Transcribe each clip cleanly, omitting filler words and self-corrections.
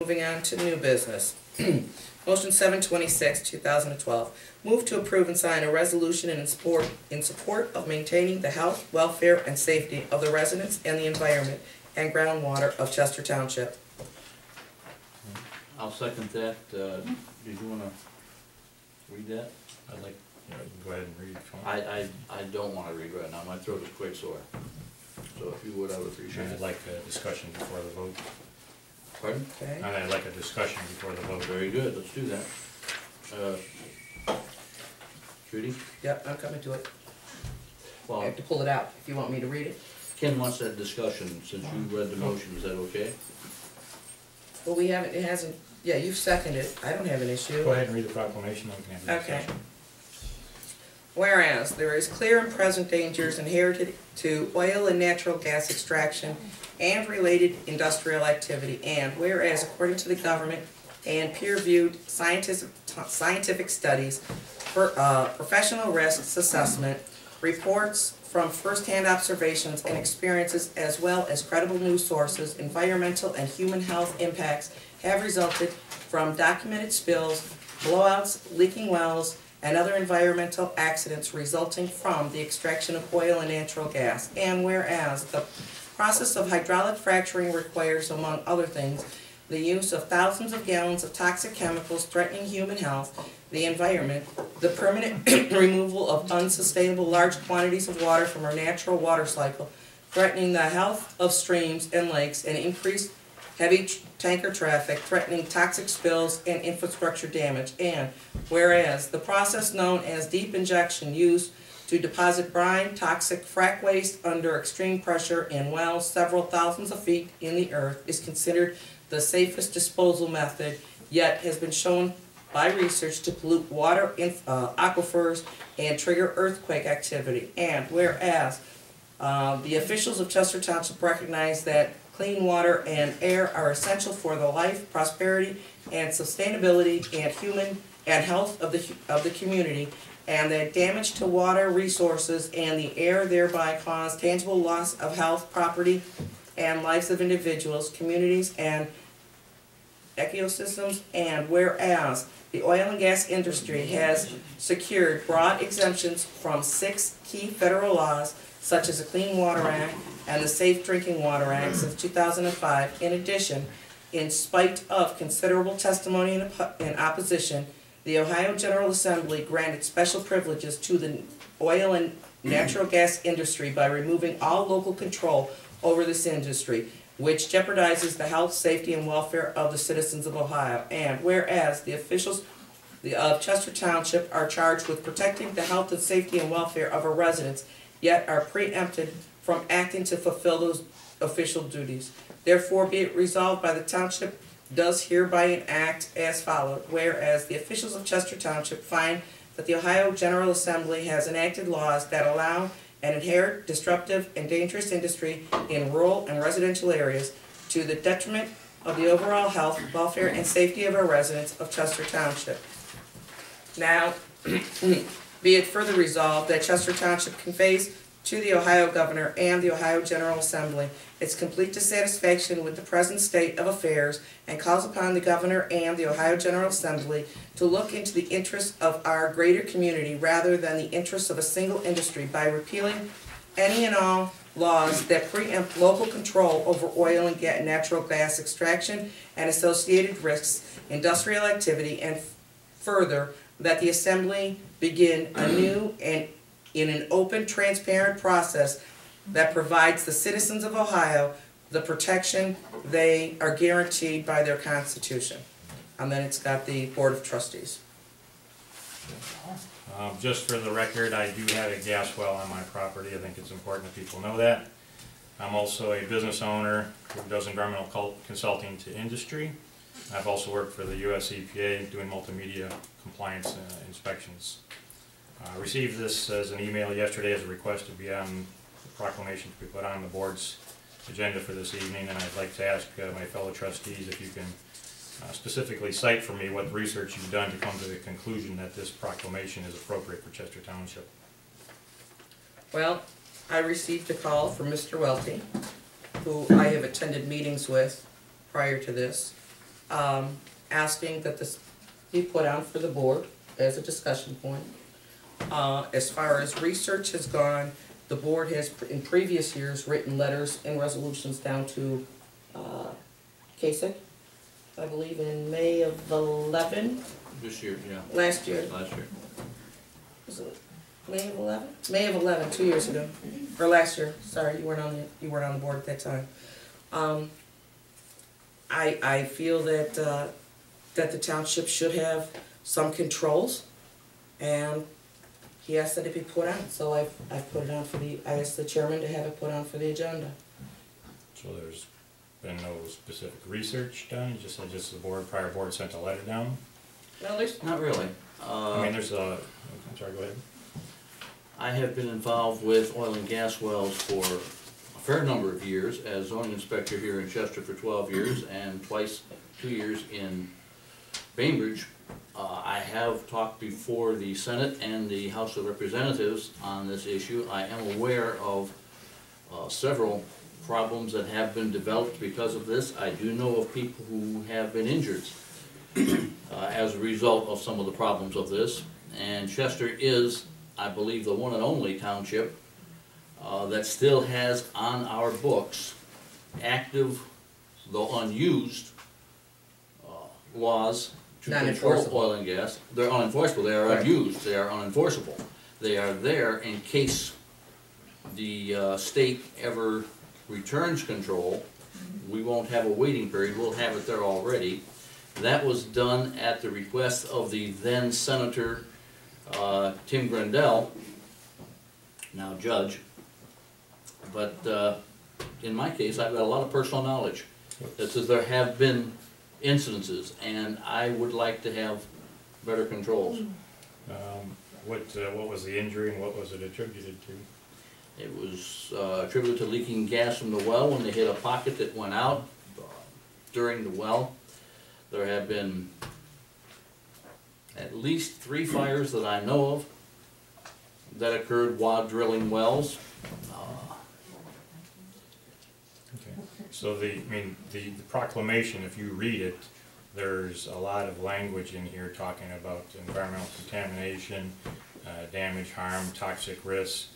Moving on to new business. Motion 726, 2012. Move to approve and sign a resolution in support of maintaining the health, welfare, and safety of the residents and the environment and groundwater of Chester Township. I'll second that. Did you want to read that? I'd like, you can go ahead and read if you want. I don't want to read right now. My throat is quite sore. So if you would, I would appreciate And it. I'd like a discussion before the vote. Pardon? Okay. And I'd like a discussion before the vote. Very good. Let's do that. Judy? Yep, I'm coming to it. I Well, have to pull it out if you want me to read it. Ken wants that discussion. Since you read the motion, is that okay? Well, we haven't, it hasn't, yeah, you've seconded it. I don't have an issue. Go ahead and read the proclamation, then we can have the Okay. discussion. Whereas there is clear and present dangers inherited to oil and natural gas extraction and related industrial activity, and whereas according to the government and peer-reviewed scientific studies, professional risks assessment, reports from first-hand observations and experiences, as well as credible news sources, environmental and human health impacts have resulted from documented spills, blowouts, leaking wells, and other environmental accidents resulting from the extraction of oil and natural gas. And whereas the process of hydraulic fracturing requires, among other things, the use of thousands of gallons of toxic chemicals threatening human health, the environment, the permanent removal of unsustainable large quantities of water from our natural water cycle, threatening the health of streams and lakes, and increased heavy tanker traffic, threatening toxic spills and infrastructure damage. And whereas the process known as deep injection used to deposit brine, toxic frac waste under extreme pressure in wells several thousands of feet in the earth is considered the safest disposal method, yet has been shown by research to pollute water aquifers and trigger earthquake activity. And whereas the officials of Chester Township recognize that clean water and air are essential for the life, prosperity, and sustainability and human and health of the community, and that damage to water resources and the air thereby cause tangible loss of health, property, and lives of individuals, communities, and ecosystems. And whereas the oil and gas industry has secured broad exemptions from 6 key federal laws, such as the Clean Water Act and the Safe Drinking Water Act since 2005. In addition, in spite of considerable testimony in opposition, the Ohio General Assembly granted special privileges to the oil and natural gas industry by removing all local control over this industry, which jeopardizes the health, safety, and welfare of the citizens of Ohio. And whereas the officials of Chester Township are charged with protecting the health and safety and welfare of our residents, yet are preempted from acting to fulfill those official duties. Therefore, be it resolved by the Township does hereby enact as follows. Whereas the officials of Chester Township find that the Ohio General Assembly has enacted laws that allow an inherent disruptive and dangerous industry in rural and residential areas to the detriment of the overall health, welfare, and safety of our residents of Chester Township. Now, be it further resolved that Chester Township conveys to the Ohio Governor and the Ohio General Assembly its complete dissatisfaction with the present state of affairs, and calls upon the Governor and the Ohio General Assembly to look into the interests of our greater community rather than the interests of a single industry by repealing any and all laws that preempt local control over oil and natural gas extraction and associated risks, industrial activity, and further, that the Assembly begin anew and in an open, transparent process that provides the citizens of Ohio the protection they are guaranteed by their Constitution. And then it's got the Board of Trustees. Just for the record, I do have a gas well on my property. I think it's important that people know that. I'm also a business owner who does environmental consulting to industry. I've also worked for the US EPA doing multimedia compliance inspections. I received this as an email yesterday as a request to be on the proclamation to be put on the board's agenda for this evening, and I'd like to ask my fellow trustees if you can specifically cite for me what research you've done to come to the conclusion that this proclamation is appropriate for Chester Township. Well, I received a call from Mr. Welty, who I have attended meetings with prior to this, asking that this be put on for the board as a discussion point. As far as research has gone, the board has in previous years written letters and resolutions down to Kasich, I believe in May of 11, This year, yeah, last year. last year. Was it May of 11? May of 11, 2 years ago, or last year. Sorry, you weren't on the board at that time. I feel that that the township should have some controls, and he asked that it be put on. So I've put it on for I asked the chairman to have it put on for the agenda. So there's been no specific research done, you just said just the prior board sent a letter down? No, there's Not really. I mean, there's a, I'm sorry, go ahead. I have been involved with oil and gas wells for a fair number of years as zoning inspector here in Chester for 12 years and twice 2 years in Bainbridge. I have talked before the Senate and the House of Representatives on this issue. I am aware of several problems that have been developed because of this. I do know of people who have been injured as a result of some of the problems of this. And Chester is, I believe, the one and only township that still has on our books active, though unused, laws to control oil and gas. They're unenforceable, they are unused, they are unenforceable. They are there in case the state ever returns control. We won't have a waiting period, we'll have it there already. That was done at the request of the then Senator Tim Grandel, now judge. But in my case, I've got a lot of personal knowledge that says there have been incidences, and I would like to have better controls. What was the injury and what was it attributed to? It was attributed to leaking gas from the well when they hit a pocket that went out during the well. There have been at least 3 fires that I know of that occurred while drilling wells. Okay. So the proclamation, if you read it, there's a lot of language in here talking about environmental contamination, damage, harm, toxic risks.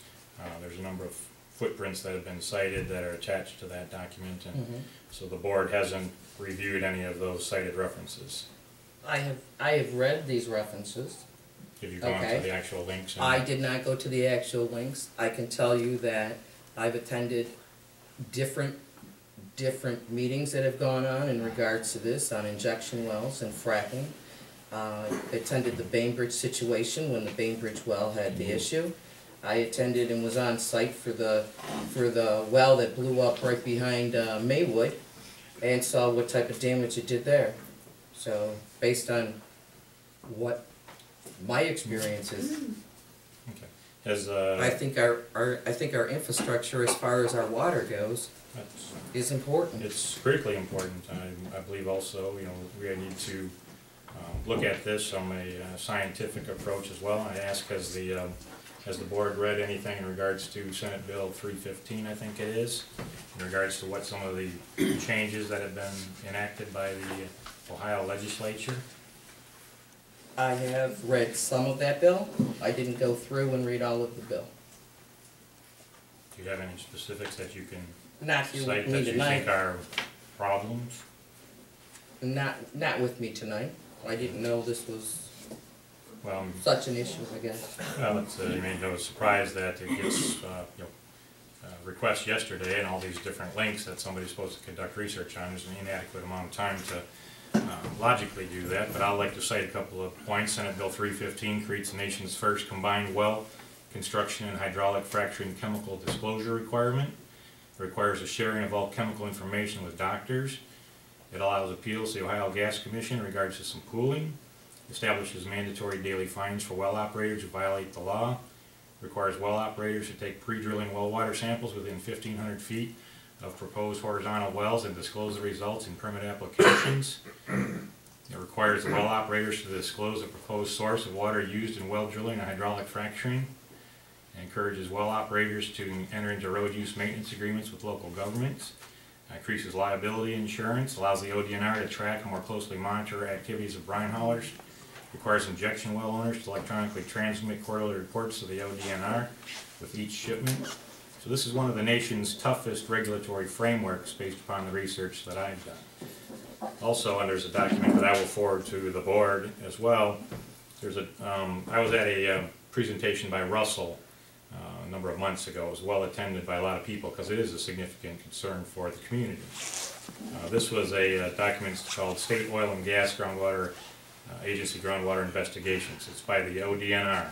There's a number of footprints that have been cited that are attached to that document, and so the board hasn't reviewed any of those cited references. I have read these references. Have you gone to the actual links? I did not go to the actual links. I can tell you that I've attended different meetings that have gone on in regards to this, on injection wells and fracking. Attended the Bainbridge situation when the Bainbridge well had the issue. I attended and was on site for the well that blew up right behind Maywood, and saw what type of damage it did there. So based on what my experience is, okay. I think our infrastructure as far as our water goes is important. It's critically important. I believe also, you know, we need to look at this from a scientific approach as well. I ask, has the board read anything in regards to Senate Bill 315, I think it is, in regards to what some of the changes that have been enacted by the Ohio legislature? I have read some of that bill. I didn't go through and read all of the bill. Do you have any specifics that you can Cite that you think are problems? Not with me tonight. I didn't know this was Well, such an issue, I guess. well, it's no surprise that it gets requests yesterday and all these different links that somebody's supposed to conduct research on. There's an inadequate amount of time to logically do that, but I'd like to cite a couple of points. Senate Bill 315 creates the nation's first combined well construction and hydraulic fracturing chemical disclosure requirement. It requires a sharing of all chemical information with doctors. It allows appeals to the Ohio Gas Commission in regards to some pooling. Establishes mandatory daily fines for well operators who violate the law. Requires well operators to take pre-drilling well water samples within 1,500 feet of proposed horizontal wells and disclose the results in permit applications. It requires the well operators to disclose the proposed source of water used in well drilling and hydraulic fracturing. It encourages well operators to enter into road use maintenance agreements with local governments. Increases liability insurance, allows the ODNR to track and more closely monitor activities of brine haulers, requires injection well owners to electronically transmit quarterly reports to the ODNR with each shipment. So this is one of the nation's toughest regulatory frameworks based upon the research that I've done. Also, and there's a document that I will forward to the board as well. There's I was at a presentation by Russell a number of months ago. It was well attended by a lot of people because it is a significant concern for the community. This was a document called State Oil and Gas Groundwater Agency Groundwater Investigations. It's by the ODNR.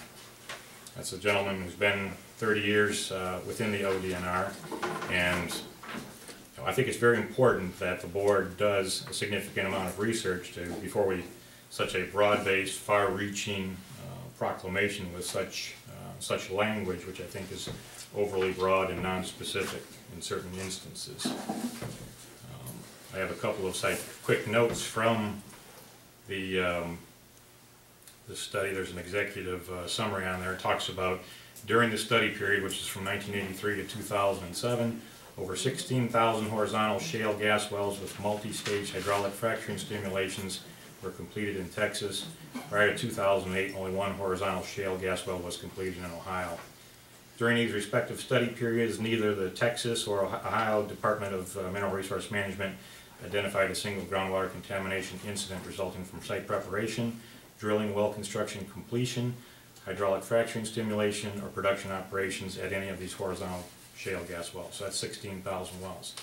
That's a gentleman who's been 30 years within the ODNR, and I think it's very important that the board does a significant amount of research before we such a broad-based, far-reaching proclamation with such language, which I think is overly broad and non-specific in certain instances. I have a couple of quick notes from the study. There's an executive summary on there. It talks about during the study period, which is from 1983 to 2007, over 16,000 horizontal shale gas wells with multi-stage hydraulic fracturing stimulations were completed in Texas. Prior to 2008, only one horizontal shale gas well was completed in Ohio. During these respective study periods, neither the Texas or Ohio Department of Mineral Resource Management identified a single groundwater contamination incident resulting from site preparation, drilling, well construction completion, hydraulic fracturing stimulation, or production operations at any of these horizontal shale gas wells. So that's 16,000 wells.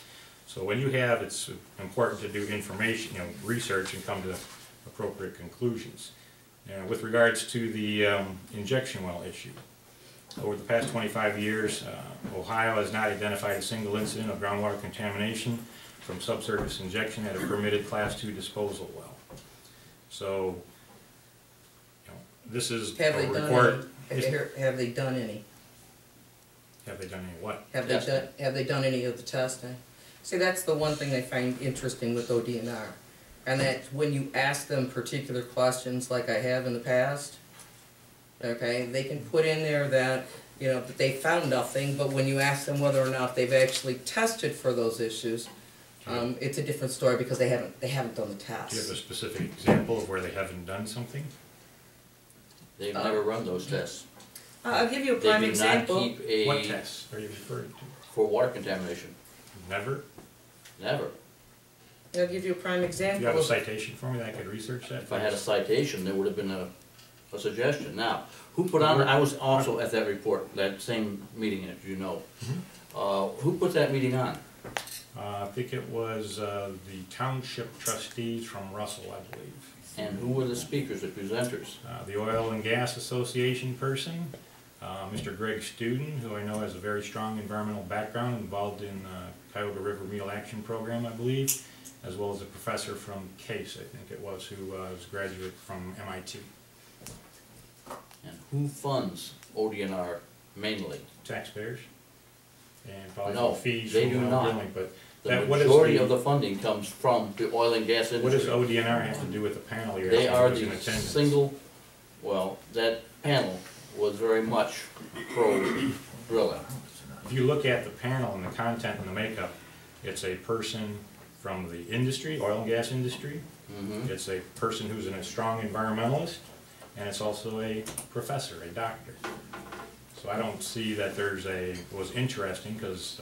So when you have, it's important to do information, research and come to appropriate conclusions. With regards to the injection well issue, over the past 25 years, Ohio has not identified a single incident of groundwater contamination from subsurface injection at a permitted Class II disposal well. So, this is a report. Have they done any? Have they done any what? Have they done any of the testing? See, that's the one thing I find interesting with ODNR. And that when you ask them particular questions like I have in the past, okay, they can put in there that, that they found nothing, but when you ask them whether or not they've actually tested for those issues, it's a different story because they haven't done the test. Do you have a specific example of where they haven't done something? They've never run those tests. I'll give you a prime example. They do not keep What tests are you referring to? for water contamination. Never? Never. I'll give you a prime example. Do you have a citation for me that I could research that? If I had a citation, there would have been a suggestion. Now, who put on, I was also at that report, that same meeting, as you know. Who put that meeting on? I think it was the Township trustees from Russell, I believe. And who were the speakers, the presenters? The Oil and Gas Association person, Mr. Greg Studin, who I know has a very strong environmental background, involved in Cuyahoga River Remedial Action Program, I believe, as well as a professor from Case, I think it was, who was a graduate from MIT. And who funds ODNR mainly? Taxpayers, and probably No, fees they from do well not. drilling, but The what is majority of the funding comes from the oil and gas what does industry. ODNR have to do with the panel here? They are Who's in the attendance? single, well, that panel was very much pro-drilling. If you look at the panel and the content and the makeup, it's a person from the industry, oil and gas industry. It's a person who's a strong environmentalist, and it's also a professor, a doctor. So I don't see that it was interesting, because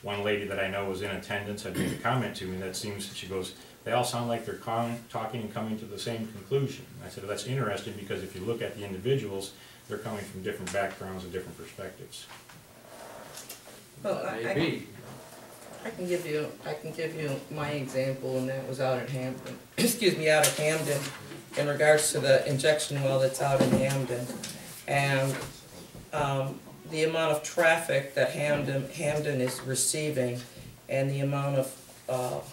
one lady that I know was in attendance had made a comment to me that she goes, they all sound like they're talking and coming to the same conclusion. And I said, well, that's interesting, because if you look at the individuals, they're coming from different backgrounds and different perspectives. Well, Maybe. I can give you my example, and that was out at Hampton. Excuse me, out at Hamden, in regards to the injection well that's out in Hamden, and the amount of traffic that Hamden is receiving, and the amount of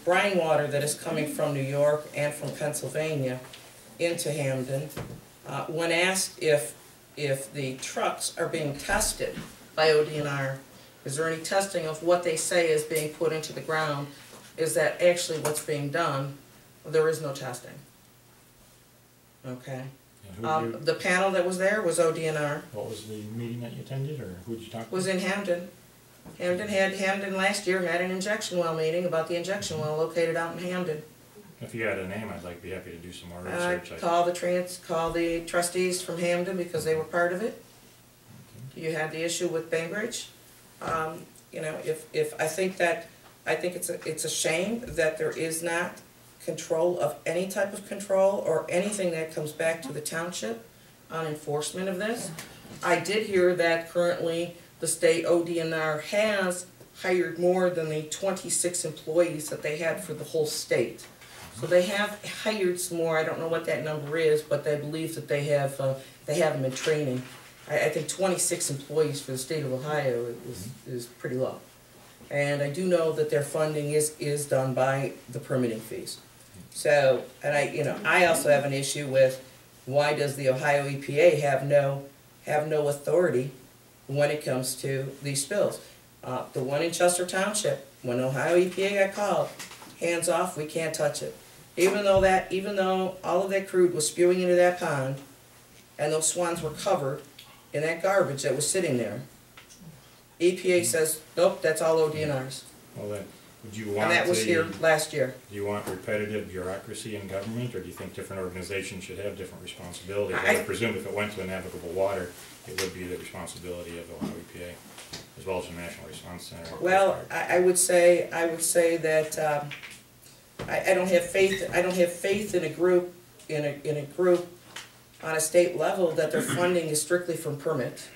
brine water that is coming from New York and from Pennsylvania into Hamden. When asked if the trucks are being tested by ODNR, is there any testing of what they say is being put into the ground? Is that actually what's being done? There is no testing. Okay. The panel that was there was ODNR. What was the meeting that you attended, or who did you talk to? Was in Hamden. Hamden last year had an injection well meeting about the injection well located out in Hamden. If you had a name, I'd be happy to do some more research. Call the trustees from Hamden because they were part of it. You had the issue with Bainbridge. You know, I think it's a shame that there is not control of any type of control or anything that comes back to the township on enforcement of this. I did hear that currently the state ODNR has hired more than the 26 employees that they had for the whole state. So they have hired some more. I don't know what that number is, but I believe that they have them in training. I think 26 employees for the state of Ohio is pretty low. And I do know that their funding is done by the permitting fees. So, and I also have an issue with why does the Ohio EPA have no authority when it comes to these spills? The one in Chester Township, when Ohio EPA got called, hands off, we can't touch it. Even though all of that crude was spewing into that pond, and those swans were covered in that garbage that was sitting there, EPA says, nope, that's all ODNRs. Well then, would you want And that was here last year. Do you want repetitive bureaucracy in government, or do you think different organizations should have different responsibilities? I I presume if it went to navigable water, it would be the responsibility of the Ohio EPA, as well as the National Response Center. Well, I would say that I don't have faith in a group on a state level that their funding is strictly from permits.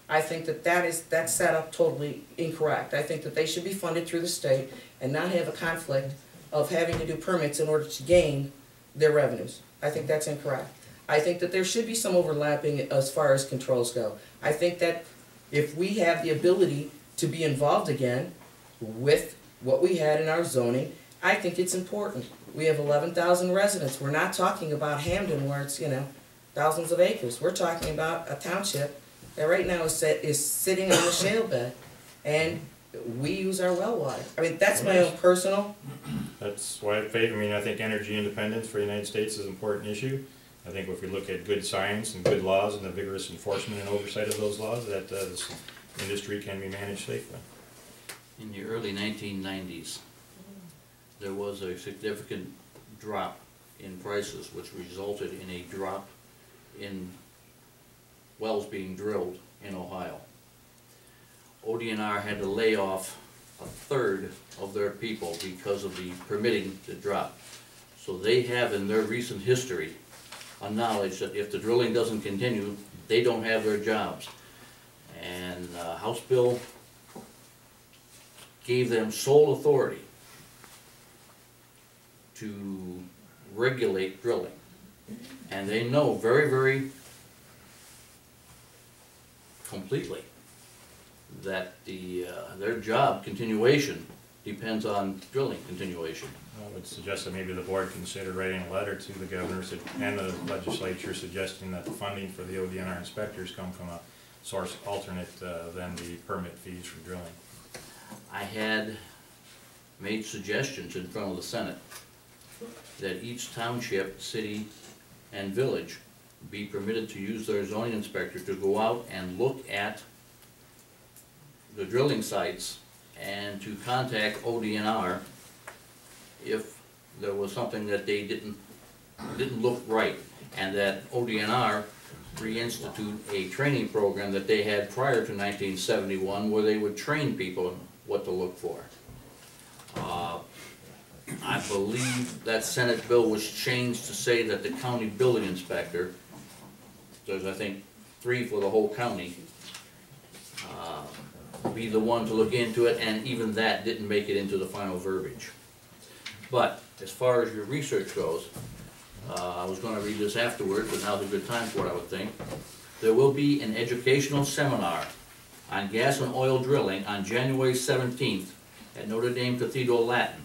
I think that's set up totally incorrect. I think that they should be funded through the state and not have a conflict of having to do permits in order to gain their revenues. I think that's incorrect. I think that there should be some overlapping as far as controls go. I think that if we have the ability to be involved again with what we had in our zoning, I think it's important. We have 11,000 residents. We're not talking about Hamden where it's, thousands of acres. We're talking about a township that right now is sitting on the shale bed, and we use our well water. I mean, that's my own personal. That's why I think energy independence for the United States is an important issue. I think if we look at good science and good laws and the vigorous enforcement and oversight of those laws, that this industry can be managed safely. In the early 1990s, there was a significant drop in prices, which resulted in a drop in wells being drilled in Ohio. ODNR had to lay off a third of their people because of the permitting to drop. So they have in their recent history a knowledge that if the drilling doesn't continue, they don't have their jobs. And House Bill gave them sole authority to regulate drilling. And they know very, very completely that their job continuation depends on drilling continuation. I would suggest that maybe the board consider writing a letter to the governor and the legislature suggesting that the funding for the ODNR inspectors come from a source alternate than the permit fees for drilling. I had made suggestions in front of the Senate that each township, city, and village be permitted to use their zoning inspector to go out and look at the drilling sites and to contact ODNR if there was something that they didn't look right, and that ODNR reinstitute a training program that they had prior to 1971 where they would train people what to look for. I believe that Senate bill was changed to say that the county building inspector, there's I think 3 for the whole county, be the one to look into it, and even that didn't make it into the final verbiage. But as far as your research goes, I was going to read this afterward, but now's a good time for it, I would think. There will be an educational seminar on gas and oil drilling on January 17th at Notre Dame Cathedral Latin,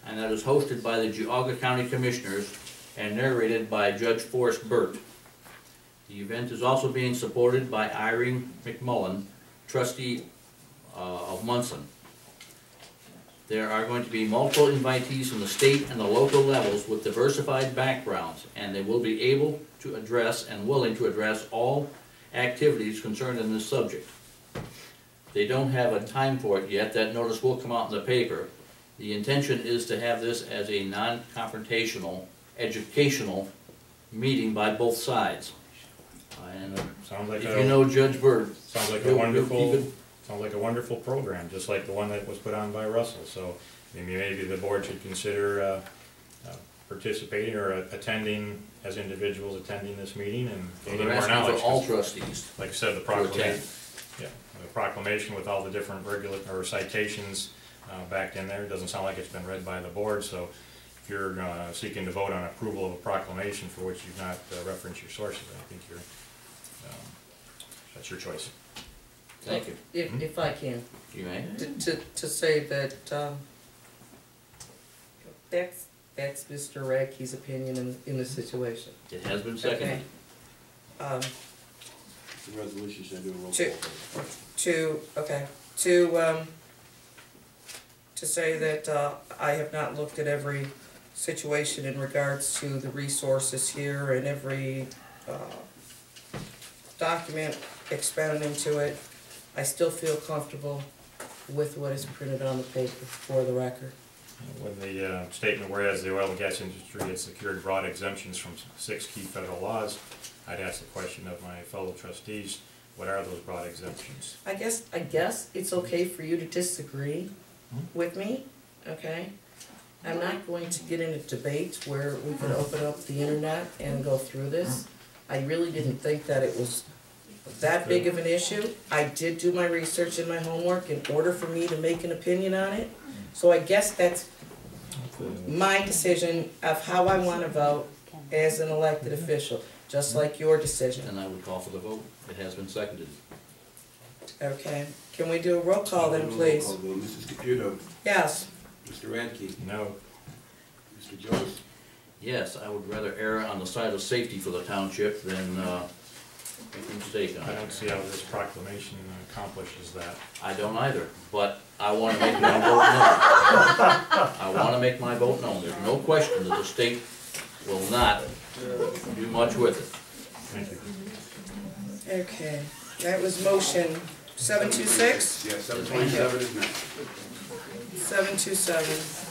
and that is hosted by the Geauga County Commissioners and narrated by Judge Forrest Burt. The event is also being supported by Irene McMullen, trustee of Munson. There are going to be multiple invitees from the state and the local levels with diversified backgrounds, and they will be able to address and willing to address all activities concerned in this subject. They don't have a time for it yet. That notice will come out in the paper. The intention is to have this as a non-confrontational, educational meeting by both sides. And Sounds like if you know Judge Bird, sounds like a he'll wonderful, keep it. sounds like a wonderful program, just like the one that was put on by Russell. So maybe the board should consider participating or attending as individuals, attending this meeting and gaining They're more asking knowledge. for all trustees. Like I said, the attend. proclamation, yeah, the proclamation with all the different or citations backed in there, doesn't sound like it's been read by the board, so if you're seeking to vote on approval of a proclamation for which you've not referenced your sources, I think that's your choice. Thank you. If I can, You may. to say that, that's Mr. Radke's opinion in the situation. It has been seconded. Okay. The resolution should do a roll call. To say that I have not looked at every situation in regards to the resources here and every document expounded into it, I still feel comfortable with what is printed on the paper for the record. When the statement, whereas the oil and gas industry has secured broad exemptions from 6 key federal laws, I'd ask the question of my fellow trustees, what are those broad exemptions? I guess it's okay for you to disagree with me, okay? I'm not going to get into debates where we could open up the internet and go through this. I really didn't think that it was that big of an issue. I did do my research and my homework in order for me to make an opinion on it. So I guess that's my decision of how I want to vote as an elected official, just like your decision. And I would call for the vote. It has been seconded. Okay, can we do a roll call then, please? Roll call vote. Mrs. Caputo. Yes. Mr. Radke. No. Mr. Jones. Yes, I would rather err on the side of safety for the township than make a mistake on I it. don't see how this proclamation accomplishes that. I don't either, but I want to make my vote known. I want to make my vote known. There's no question that the state will not do much with it. Thank you. Okay, that was motion 726? Yes, 727 is next. 727.